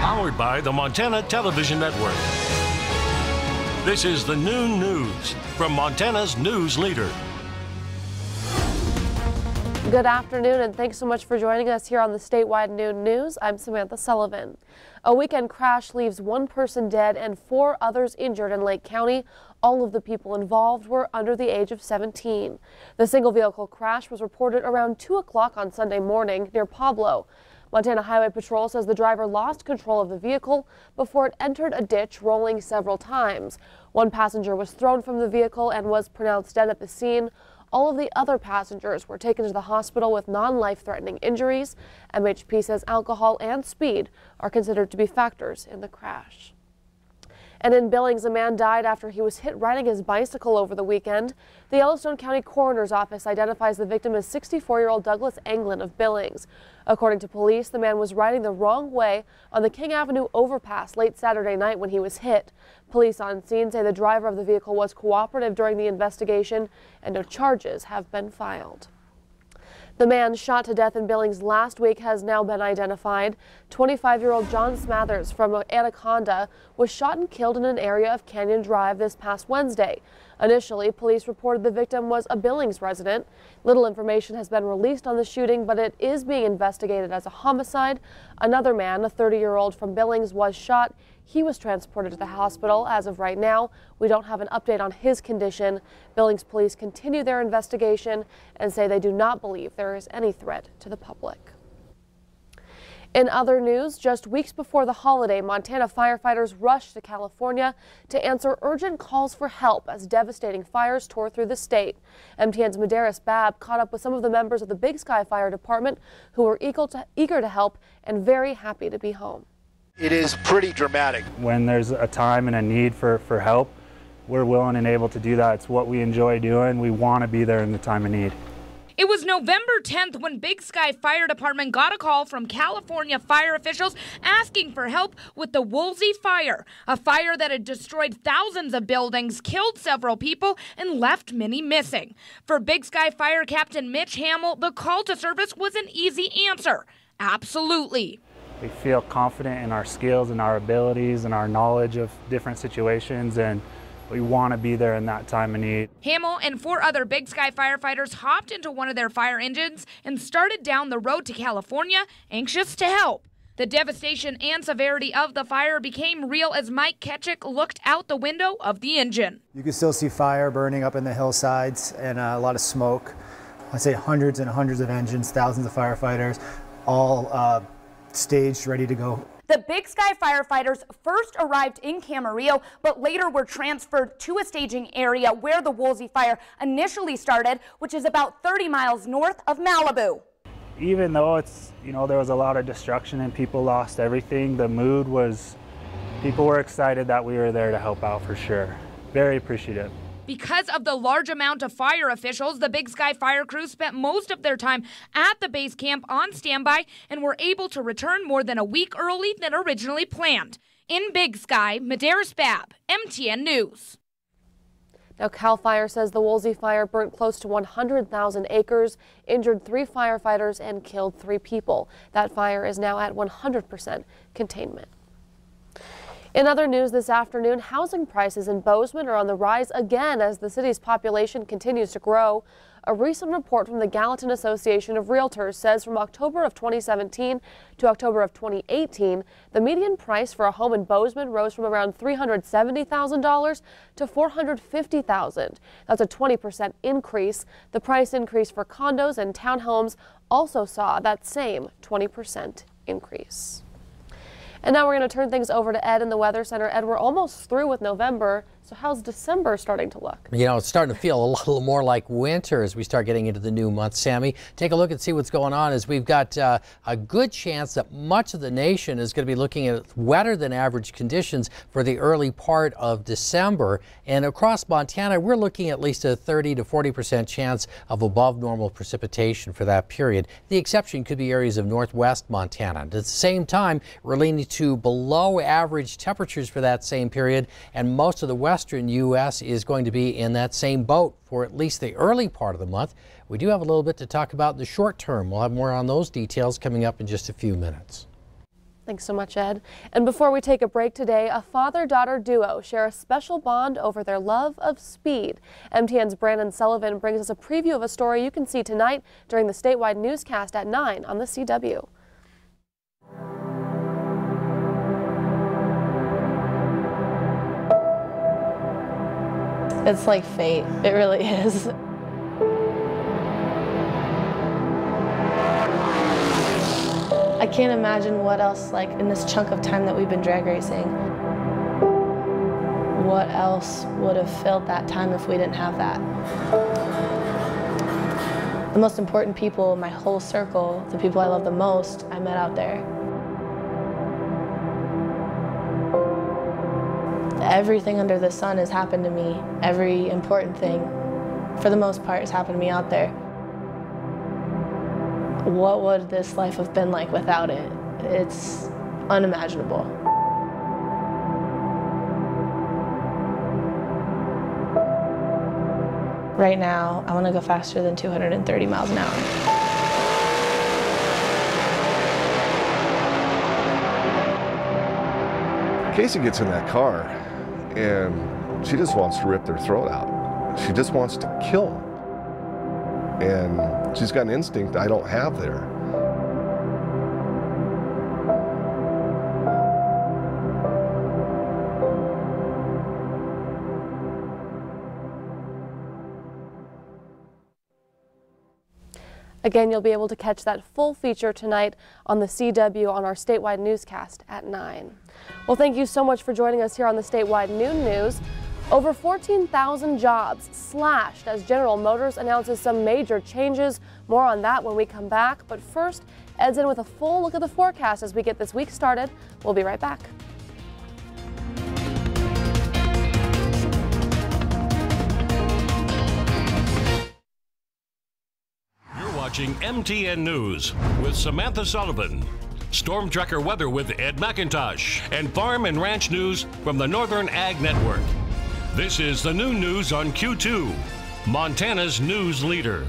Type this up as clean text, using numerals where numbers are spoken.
Powered by the Montana Television Network. This is the Noon News from Montana's news leader. Good afternoon, and thanks so much for joining us here on the Statewide Noon News. I'm Samantha Sullivan. A weekend crash leaves one person dead and 4 others injured in Lake County. All of the people involved were under the age of 17. The single vehicle crash was reported around 2 o'clock on Sunday morning near Pablo. Montana Highway Patrol says the driver lost control of the vehicle before it entered a ditch, rolling several times. One passenger was thrown from the vehicle and was pronounced dead at the scene. All of the other passengers were taken to the hospital with non-life-threatening injuries. MHP says alcohol and speed are considered to be factors in the crash. And in Billings, a man died after he was hit riding his bicycle over the weekend. The Yellowstone County Coroner's Office identifies the victim as 64-year-old Douglas Anglin of Billings. According to police, the man was riding the wrong way on the King Avenue overpass late Saturday night when he was hit. Police on scene say the driver of the vehicle was cooperative during the investigation and no charges have been filed. The man shot to death in Billings last week has now been identified. 25-year-old John Smathers from Anaconda was shot and killed in an area of Canyon Drive this past Wednesday. Initially, police reported the victim was a Billings resident. Little information has been released on the shooting, but it is being investigated as a homicide. Another man, a 30-year-old from Billings, was shot. He was transported to the hospital. As of right now, we don't have an update on his condition. Billings police continue their investigation and say they do not believe there is any threat to the public. In other news, just weeks before the holiday, Montana firefighters rushed to California to answer urgent calls for help as devastating fires tore through the state. MTN's Medeiros Babb caught up with some of the members of the Big Sky Fire Department who were eager to help and very happy to be home. It is pretty dramatic. When there's a time and a need for help, we're willing and able to do that. It's what we enjoy doing. We want to be there in the time of need. It was November 10th when Big Sky Fire Department got a call from California fire officials asking for help with the Woolsey fire, a fire that had destroyed thousands of buildings, killed several people, and left many missing. For Big Sky Fire Captain Mitch Hamill, the call to service was an easy answer. Absolutely. We feel confident in our skills and our abilities and our knowledge of different situations, and we want to be there in that time of need. Hamill and 4 other Big Sky firefighters hopped into one of their fire engines and started down the road to California, anxious to help. The devastation and severity of the fire became real as Mike Ketchick looked out the window of the engine. You can still see fire burning up in the hillsides and a lot of smoke. I'd say hundreds and hundreds of engines, thousands of firefighters, all staged, ready to go. The Big Sky firefighters first arrived in Camarillo, but later were transferred to a staging area where the Woolsey fire initially started, which is about 30 miles north of Malibu. Even though there was a lot of destruction and people lost everything, the mood was, people were excited that we were there to help out for sure. Very appreciative. Because of the large amount of fire officials, the Big Sky fire crew spent most of their time at the base camp on standby and were able to return more than a week early than originally planned. In Big Sky, Medeiros Babb, MTN News. Now, CAL FIRE says the Woolsey fire burnt close to 100,000 acres, injured 3 firefighters, and killed 3 people. That fire is now at 100% containment. In other news this afternoon, housing prices in Bozeman are on the rise again as the city's population continues to grow. A recent report from the Gallatin Association of Realtors says from October of 2017 to October of 2018, the median price for a home in Bozeman rose from around $370,000 to $450,000. That's a 20% increase. The price increase for condos and townhomes also saw that same 20% increase. And now we're going to turn things over to Ed in the Weather Center. Ed, we're almost through with November, so how's December starting to look? You know, it's starting to feel a little more like winter as we start getting into the new month. Sammy, take a look and see what's going on as we've got a good chance that much of the nation is going to be looking at wetter than average conditions for the early part of December. And across Montana, we're looking at least a 30 to 40% chance of above normal precipitation for that period. The exception could be areas of northwest Montana. At the same time, we're leaning to below average temperatures for that same period, and most of the western U.S. is going to be in that same boat for at least the early part of the month. We do have a little bit to talk about in the short term. We'll have more on those details coming up in just a few minutes. Thanks so much, Ed. And before we take a break today, a father-daughter duo share a special bond over their love of speed. MTN's Brandon Sullivan brings us a preview of a story you can see tonight during the statewide newscast at 9 on the CW. It's like fate. It really is. I can't imagine what else, like in this chunk of time that we've been drag racing, what else would have filled that time if we didn't have that. The most important people in my whole circle, the people I love the most, I met out there. Everything under the sun has happened to me. Every important thing, for the most part, has happened to me out there. What would this life have been like without it? It's unimaginable. Right now, I want to go faster than 230 miles an hour. Casey gets in that car and she just wants to rip their throat out. She just wants to kill them. And she's got an instinct I don't have there. Again, you'll be able to catch that full feature tonight on the CW on our statewide newscast at 9. Well, thank you so much for joining us here on the statewide noon news. Over 14,000 jobs slashed as General Motors announces some major changes. More on that when we come back. But first, Ed's in with a full look at the forecast as we get this week started. We'll be right back. You're watching MTN News with Samantha Sullivan. Storm Tracker weather with Ed McIntosh. And farm and ranch news from the Northern Ag Network. This is the noon news on Q2, Montana's news leader.